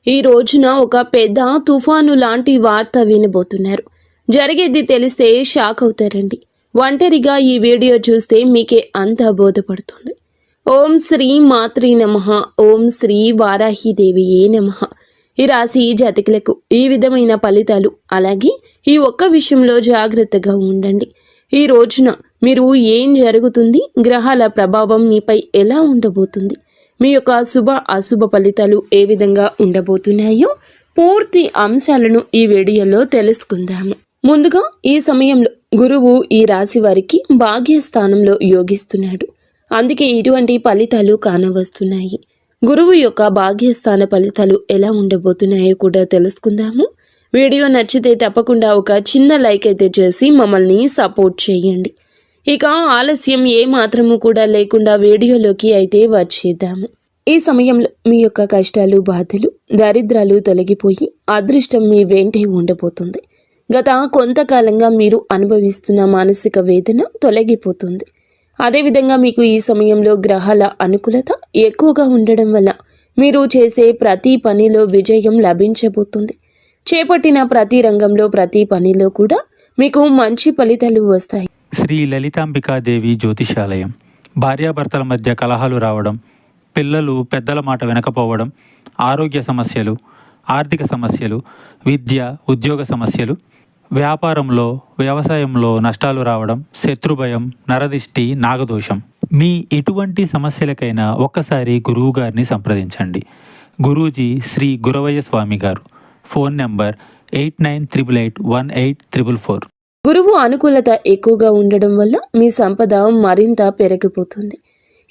ఈ రోజున ఒక పెద్ద తుఫాను లాంటి వార్త వినబోతున్నారు. జరిగేది తెలిస్తే షాక్ అవుతారండి. ఒంటరిగా ఈ వీడియో చూస్తే మీకే అంతా బోధపడుతుంది. ఓం శ్రీ మాత్రే నమః. ఓం శ్రీ వారాహిదేవియే నమః. ఈ రాశి జాతకులకు ఈ విధమైన ఫలితాలు, అలాగే ఈ ఒక్క విషయంలో జాగ్రత్తగా ఉండండి. ఈ రోజున మీరు ఏం జరుగుతుంది, గ్రహాల ప్రభావం మీపై ఎలా ఉండబోతుంది, మీ యొక్క శుభ అశుభ ఫలితాలు ఏ విధంగా ఉండబోతున్నాయో పూర్తి అంశాలను ఈ వీడియోలో తెలుసుకుందాము. ముందుగా ఈ సమయంలో గురువు ఈ రాశి వారికి భాగ్యస్థానంలో యోగిస్తున్నాడు. అందుకే ఇటువంటి ఫలితాలు కానవస్తున్నాయి. గురువు యొక్క భాగ్యస్థాన ఫలితాలు ఎలా ఉండబోతున్నాయో కూడా తెలుసుకుందాము. వీడియో నచ్చితే తప్పకుండా ఒక చిన్న లైక్ అయితే చేసి మమ్మల్ని సపోర్ట్ చేయండి. ఇక ఆలస్యం ఏ మాత్రము కూడా లేకుండా వీడియోలోకి అయితే వచ్చేద్దాము. ఈ సమయంలో మీ యొక్క కష్టాలు, బాధలు, దరిద్రాలు తొలగిపోయి అదృష్టం మీ వెంటే ఉండబోతుంది. గత కొంతకాలంగా మీరు అనుభవిస్తున్న మానసిక వేదన తొలగిపోతుంది. అదేవిధంగా మీకు ఈ సమయంలో గ్రహాల అనుకూలత ఎక్కువగా ఉండడం వల్ల మీరు చేసే ప్రతి పనిలో విజయం లభించబోతుంది. చేపట్టిన ప్రతి రంగంలో, ప్రతి పనిలో కూడా మీకు మంచి ఫలితాలు వస్తాయి. శ్రీ లలితాంబికాదేవి జ్యోతిషాలయం. భార్యాభర్తల మధ్య కలహాలు రావడం, పిల్లలు పెద్దల మాట వినకపోవడం, ఆరోగ్య సమస్యలు, ఆర్థిక సమస్యలు, విద్య, ఉద్యోగ సమస్యలు, వ్యాపారంలో, వ్యవసాయంలో నష్టాలు రావడం, శత్రుభయం, నరదిష్టి, నాగదోషం, మీ ఎటువంటి సమస్యలకైనా ఒక్కసారి గురువు గారిని సంప్రదించండి. గురూజీ శ్రీ గురవయ్య స్వామి గారు. Phone number 89881844. గురువు అనుకూలత ఎక్కువగా ఉండడం వల్ల మీ సంపద మరింత పెరిగిపోతుంది.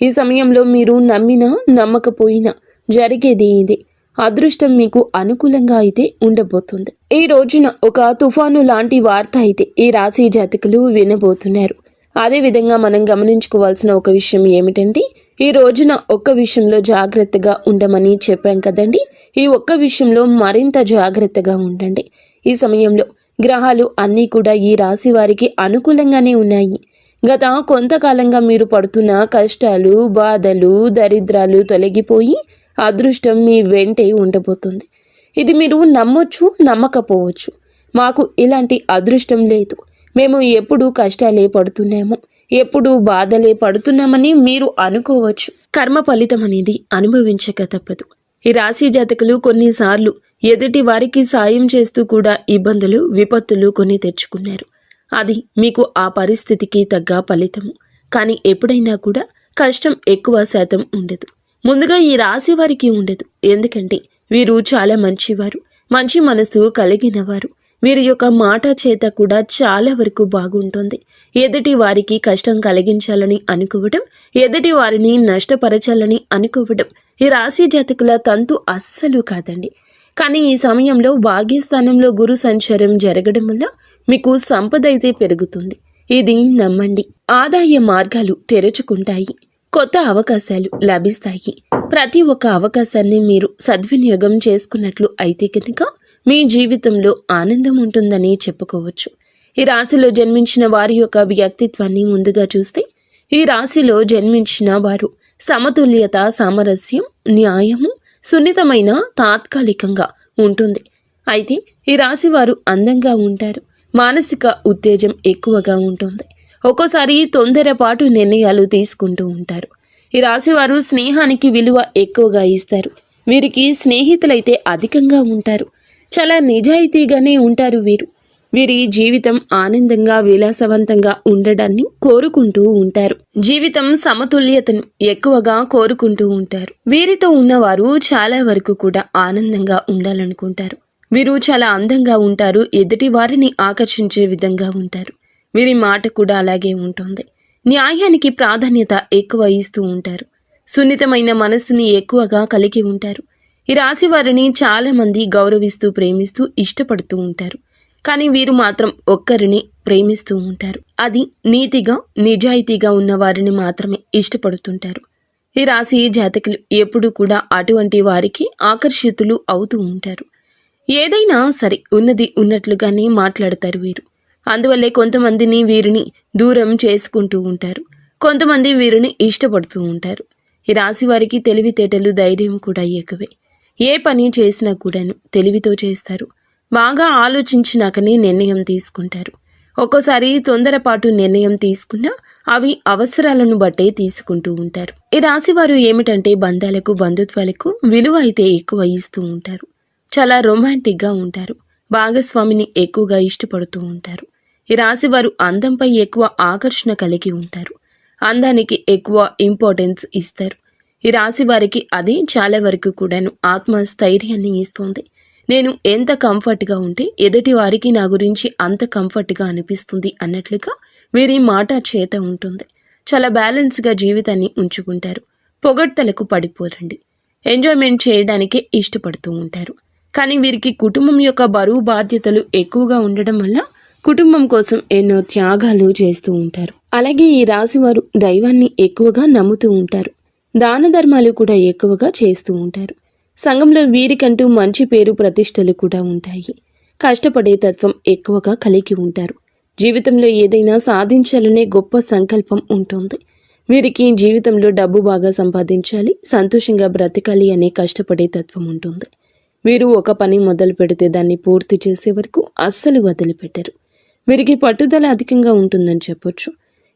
ఈ సమయంలో మీరు నమ్మినా నమ్మకపోయినా జరిగేది ఇదే. అదృష్టం మీకు అనుకూలంగా అయితే ఉండబోతుంది. ఈ రోజున ఒక తుఫాను లాంటి వార్త అయితే ఈ రాశి జాతకులు వినబోతున్నారు. అదేవిధంగా మనం గమనించుకోవాల్సిన ఒక విషయం ఏమిటంటే, ఈ రోజున ఒక్క విషయంలో జాగ్రత్తగా ఉండమని చెప్పాం కదండి. ఈ ఒక్క విషయంలో మరింత జాగ్రత్తగా ఉండండి. ఈ సమయంలో గ్రహాలు అన్నీ కూడా ఈ రాశి వారికి అనుకూలంగానే ఉన్నాయి. గత కొంతకాలంగా మీరు పడుతున్న కష్టాలు, బాధలు, దరిద్రాలు తొలగిపోయి అదృష్టం మీ వెంటే ఉండబోతుంది. ఇది మీరు నమ్మొచ్చు, నమ్మకపోవచ్చు. మాకు ఇలాంటి అదృష్టం లేదు, మేము ఎప్పుడు కష్టాలే పడుతున్నాము, ఎప్పుడు బాధలే పడుతున్నామని మీరు అనుకోవచ్చు. కర్మ ఫలితం అనేది అనుభవించక తప్పదు. ఈ రాశి జాతకులు కొన్నిసార్లు ఎదుటి వారికి సాయం చేస్తూ కూడా ఇబ్బందులు, విపత్తులు కొని తెచ్చుకున్నారు. అది మీకు ఆ పరిస్థితికి తగ్గ ఫలితము. కానీ ఎప్పుడైనా కూడా కష్టం ఎక్కువ శాతం ఉండదు. ముందుగా ఈ రాశి వారికి ఉండదు. ఎందుకంటే వీరు చాలా మంచివారు, మంచి మనసు కలిగిన వారు. వీరి యొక్క మాట చేత కూడా చాలా వరకు బాగుంటుంది. ఎదుటి వారికి కష్టం కలిగించాలని అనుకోవడం, ఎదుటి వారిని నష్టపరచాలని అనుకోవడం ఈ రాశి జాతకుల తంతు అస్సలు కాదండి. కానీ ఈ సమయంలో భాగ్యస్థానంలో గురు సంచారం జరగడం వల్ల మీకు సంపద అయితే పెరుగుతుంది. ఇది నమ్మండి. ఆదాయ మార్గాలు తెరుచుకుంటాయి. కొత్త అవకాశాలు లభిస్తాయి. ప్రతి ఒక్క అవకాశాన్ని మీరు సద్వినియోగం చేసుకున్నట్లు అయితే కనుక మీ జీవితంలో ఆనందం ఉంటుందని చెప్పుకోవచ్చు. ఈ రాశిలో జన్మించిన వారి యొక్క వ్యక్తిత్వాన్ని ముందుగా చూస్తే, ఈ రాశిలో జన్మించిన వారు సమతుల్యత, సామరస్యం, న్యాయము, సున్నితమైన తాత్కాలికంగా ఉంటుంది. అయితే ఈ రాశి వారు అందంగా ఉంటారు. మానసిక ఉత్తేజం ఎక్కువగా ఉంటుంది. ఒక్కోసారి తొందరపాటు నిర్ణయాలు తీసుకుంటూ ఉంటారు. ఈ రాశి వారు స్నేహానికి విలువ ఎక్కువగా ఇస్తారు. వీరికి స్నేహితులైతే అధికంగా ఉంటారు. చాలా నిజాయితీగానే ఉంటారు వీరు. వీరి జీవితం ఆనందంగా, విలాసవంతంగా ఉండడాన్ని కోరుకుంటూ ఉంటారు. జీవితం సమతుల్యతను ఎక్కువగా కోరుకుంటూ ఉంటారు. వీరితో ఉన్నవారు చాలా వరకు కూడా ఆనందంగా ఉండాలనుకుంటారు. వీరు చాలా అందంగా ఉంటారు. ఎదుటి వారిని ఆకర్షించే విధంగా ఉంటారు. వీరి మాట కూడా అలాగే ఉంటుంది. న్యాయానికి ప్రాధాన్యత ఎక్కువ ఇస్తూ ఉంటారు. సున్నితమైన మనస్సుని ఎక్కువగా కలిగి ఉంటారు. ఈ రాశి వారిని చాలా మంది గౌరవిస్తూ, ప్రేమిస్తూ, ఇష్టపడుతూ ఉంటారు. కానీ వీరు మాత్రం ఒక్కరిని ప్రేమిస్తూ ఉంటారు. అది నీతిగా, నిజాయితీగా ఉన్న వారిని మాత్రమే ఇష్టపడుతుంటారు. ఈ రాశి జాతకులు ఎప్పుడూ కూడా అటువంటి వారికి ఆకర్షితులు అవుతూ ఉంటారు. ఏదైనా సరే ఉన్నది ఉన్నట్లుగానే మాట్లాడతారు వీరు. అందువల్లే కొంతమందిని వీరిని దూరం చేసుకుంటూ ఉంటారు. కొంతమంది వీరిని ఇష్టపడుతూ ఉంటారు. ఈ రాశి వారికి తెలివితేటలు, ధైర్యం కూడా ఎక్కువే. ఏ పని చేసినా కూడాను తెలివితో చేస్తారు. బాగా ఆలోచించినాకనే నిర్ణయం తీసుకుంటారు. ఒక్కోసారి తొందరపాటు నిర్ణయం తీసుకున్నా అవి అవసరాలను బట్టే తీసుకుంటూ ఉంటారు. ఈ రాశివారు ఏమిటంటే బంధాలకు, బంధుత్వాలకు విలువ అయితే ఎక్కువ ఇస్తూ ఉంటారు. చాలా రొమాంటిక్గా ఉంటారు. భాగస్వామిని ఎక్కువగా ఇష్టపడుతూ ఉంటారు. ఈ రాశివారు అందంపై ఎక్కువ ఆకర్షణ కలిగి ఉంటారు. అందానికి ఎక్కువ ఇంపార్టెన్స్ ఇస్తారు. ఈ రాశి వారికి అది చాలా వరకు కూడాను ఆత్మస్థైర్యాన్ని ఇస్తుంది. నేను ఎంత కంఫర్ట్గా ఉంటే ఎదుటి వారికి నా గురించి అంత కంఫర్ట్గా అనిపిస్తుంది అన్నట్లుగా వీరి మాట చేత ఉంటుంది. చాలా బ్యాలెన్స్గా జీవితాన్ని ఉంచుకుంటారు. పొగడ్తలకు పడిపోరండి. ఎంజాయ్మెంట్ చేయడానికే ఇష్టపడుతూ ఉంటారు. కానీ వీరికి కుటుంబం యొక్క బరువు బాధ్యతలు ఎక్కువగా ఉండడం వల్ల కుటుంబం కోసం ఎన్నో త్యాగాలు చేస్తూ ఉంటారు. అలాగే ఈ రాశివారు దైవాన్ని ఎక్కువగా నమ్ముతూ ఉంటారు. దాన ధర్మాలు కూడా ఎక్కువగా చేస్తూ ఉంటారు. సంఘంలో వీరికంటూ మంచి పేరు ప్రతిష్టలు కూడా ఉంటాయి. కష్టపడే తత్వం ఎక్కువగా కలిగి ఉంటారు. జీవితంలో ఏదైనా సాధించాలనే గొప్ప సంకల్పం ఉంటుంది. వీరికి జీవితంలో డబ్బు బాగా సంపాదించాలి, సంతోషంగా బ్రతకాలి అనే కష్టపడే తత్వం ఉంటుంది. వీరు ఒక పని మొదలు పెడితే దాన్ని పూర్తి చేసే వరకు అస్సలు వదిలిపెట్టరు. వీరికి పట్టుదల అధికంగా ఉంటుందని చెప్పొచ్చు.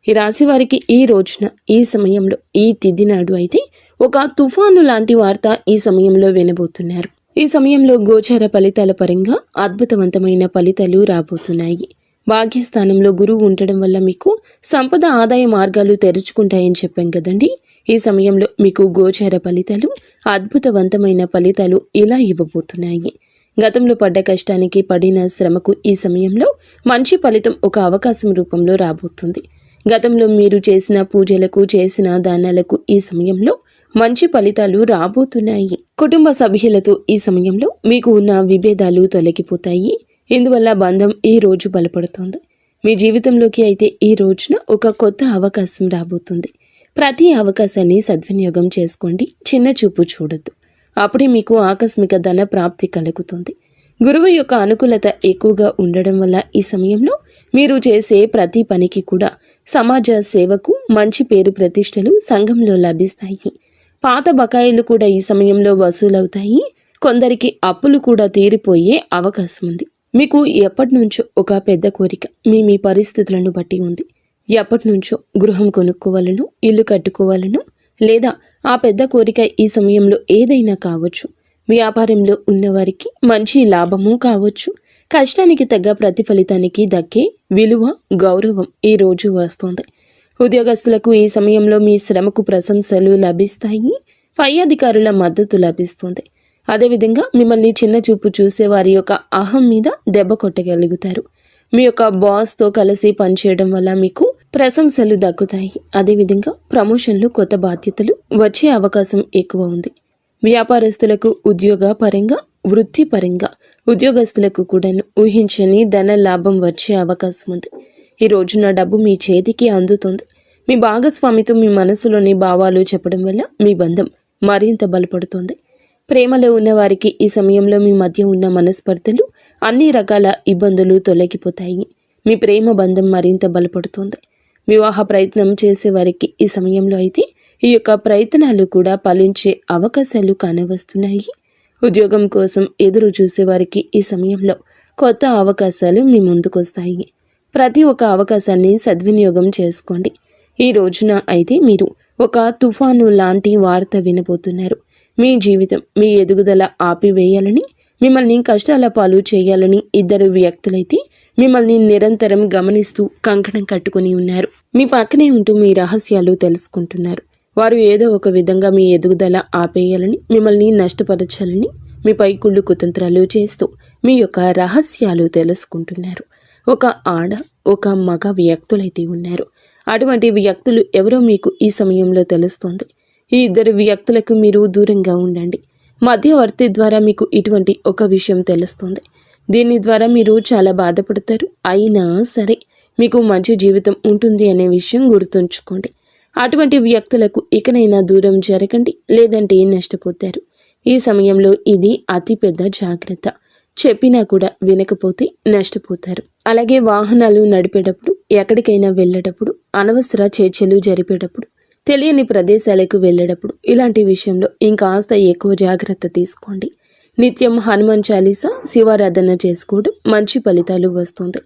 ఈ రాశి వారికి ఈ రోజున, ఈ సమయంలో, ఈ తిథి నాడు అయితే ఒక తుఫాను లాంటి వార్త ఈ సమయంలో వినబోతున్నారు. ఈ సమయంలో గోచార ఫలితాల పరంగా అద్భుతవంతమైన ఫలితాలు రాబోతున్నాయి. భాగ్యస్థానంలో గురువు ఉండడం వల్ల మీకు సంపద, ఆదాయ మార్గాలు తెరుచుకుంటాయని చెప్పాం కదండి. ఈ సమయంలో మీకు గోచార ఫలితాలు, అద్భుతవంతమైన ఫలితాలు ఇలా ఇవ్వబోతున్నాయి. గతంలో పడ్డ కష్టానికి, పడిన శ్రమకు ఈ సమయంలో మంచి ఫలితం ఒక అవకాశం రూపంలో రాబోతుంది. గతంలో మీరు చేసిన పూజలకు, చేసిన దానాలకు ఈ సమయంలో మంచి ఫలితాలు రాబోతున్నాయి. కుటుంబ సభ్యులతో ఈ సమయంలో మీకు ఉన్న విభేదాలు తొలగిపోతాయి. ఇందువల్ల బంధం ఈ రోజు బలపడుతుంది. మీ జీవితంలోకి అయితే ఈ రోజున ఒక కొత్త అవకాశం రాబోతుంది. ప్రతి అవకాశాన్ని సద్వినియోగం చేసుకోండి. చిన్న చూపు చూడొద్దు. అప్పుడే మీకు ఆకస్మిక ధన ప్రాప్తి కలుగుతుంది. గురువు యొక్క అనుకూలత ఎక్కువగా ఉండడం వల్ల ఈ సమయంలో మీరు చేసే ప్రతి పనికి కూడా సమాజ సేవకు మంచి పేరు ప్రతిష్టలు సంఘంలో లభిస్తాయి. పాత బకాయిలు కూడా ఈ సమయంలో వసూలవుతాయి. కొందరికి అప్పులు కూడా తీరిపోయే అవకాశం ఉంది. మీకు ఎప్పటి నుంచో ఒక పెద్ద కోరిక మీ పరిస్థితులను బట్టి ఉంది. ఎప్పటి నుంచో గృహం కొనుక్కోవాలను, ఇల్లు కట్టుకోవాలను, లేదా ఆ పెద్ద కోరిక ఈ సమయంలో ఏదైనా కావచ్చు. వ్యాపారంలో ఉన్నవారికి మంచి లాభము కావచ్చు. కష్టానికి తగ్గ ప్రతిఫలితానికి దక్కే విలువ, గౌరవం ఈ రోజు వస్తుంది. ఉద్యోగస్తులకు ఈ సమయంలో మీ శ్రమకు ప్రశంసలు లభిస్తాయి. పై అధికారుల మద్దతు లభిస్తుంది. అదేవిధంగా మిమ్మల్ని చిన్న చూపు చూసే వారి యొక్క అహం మీద దెబ్బ కొట్టగలుగుతారు. మీ యొక్క బాస్తో కలిసి పనిచేయడం వల్ల మీకు ప్రశంసలు దక్కుతాయి. అదేవిధంగా ప్రమోషన్లు, కొత్త బాధ్యతలు వచ్చే అవకాశం ఎక్కువ ఉంది. వ్యాపారస్తులకు ఉద్యోగ పరంగా, వృత్తి పరంగా ఉద్యోగస్తులకు కూడా ఊహించని ధన లాభం వచ్చే అవకాశం ఉంది. ఈ రోజున డబ్బు మీ చేతికి అందుతుంది. మీ భాగస్వామితో మీ మనసులోని భావాలు చెప్పడం వల్ల మీ బంధం మరింత బలపడుతుంది. ప్రేమలో ఉన్నవారికి ఈ సమయంలో మీ మధ్య ఉన్న మనస్పర్ధలు, అన్ని రకాల ఇబ్బందులు తొలగిపోతాయి. మీ ప్రేమ బంధం మరింత బలపడుతుంది. వివాహ ప్రయత్నం చేసేవారికి ఈ సమయంలో అయితే ఈ యొక్క ప్రయత్నాలు కూడా ఫలించే అవకాశాలు కానవస్తున్నాయి. ఉద్యోగం కోసం ఎదురు చూసేవారికి ఈ సమయంలో కొత్త అవకాశాలు మీ ముందుకొస్తాయి. ప్రతి ఒక్క అవకాశాన్ని సద్వినియోగం చేసుకోండి. ఈ రోజున అయితే మీరు ఒక తుఫాను లాంటి వార్త వినబోతున్నారు. మీ జీవితం, మీ ఎదుగుదల ఆపివేయాలని, మిమ్మల్ని కష్టాల పాలు చేయాలని ఇద్దరు వ్యక్తులైతే మిమ్మల్ని నిరంతరం గమనిస్తూ కంకణం కట్టుకుని ఉన్నారు. మీ పక్కనే ఉంటూ మీ రహస్యాలు తెలుసుకుంటున్నారు. వారు ఏదో ఒక విధంగా మీ ఎదుగుదల ఆపేయాలని, మిమ్మల్ని నష్టపరచాలని మీపై కుళ్ళు కుతంత్రాలు చేస్తూ మీ యొక్క రహస్యాలు తెలుసుకుంటున్నారు. ఒక ఆడ, ఒక మగ వ్యక్తులైతే ఉన్నారు. అటువంటి వ్యక్తులు ఎవరో మీకు ఈ సమయంలో తెలుస్తోంది. ఈ ఇద్దరు వ్యక్తులకు మీరు దూరంగా ఉండండి. మధ్యవర్తి ద్వారా మీకు ఇటువంటి ఒక విషయం తెలుస్తుంది. దీని ద్వారా మీరు చాలా బాధపడతారు. అయినా సరే మీకు మంచి జీవితం ఉంటుంది అనే విషయం గుర్తుంచుకోండి. అటువంటి వ్యక్తులకు ఇకనైనా దూరం జరగండి, లేదంటే నష్టపోతారు. ఈ సమయంలో ఇది అతిపెద్ద జాగ్రత్త. చెప్పినా కూడా వినకపోతే నష్టపోతారు. అలాగే వాహనాలు నడిపేటప్పుడు, ఎక్కడికైనా వెళ్ళేటప్పుడు, అనవసర చర్చలు జరిపేటప్పుడు తెలియని ప్రదేశాలకు వెళ్ళేటప్పుడు ఇలాంటి విషయంలో ఇంకాస్త ఎక్కువ జాగ్రత్త తీసుకోండి. నిత్యం హనుమాన్ చాలీసా శివారాధన చేసుకోవడం మంచి ఫలితాలు వస్తుంది.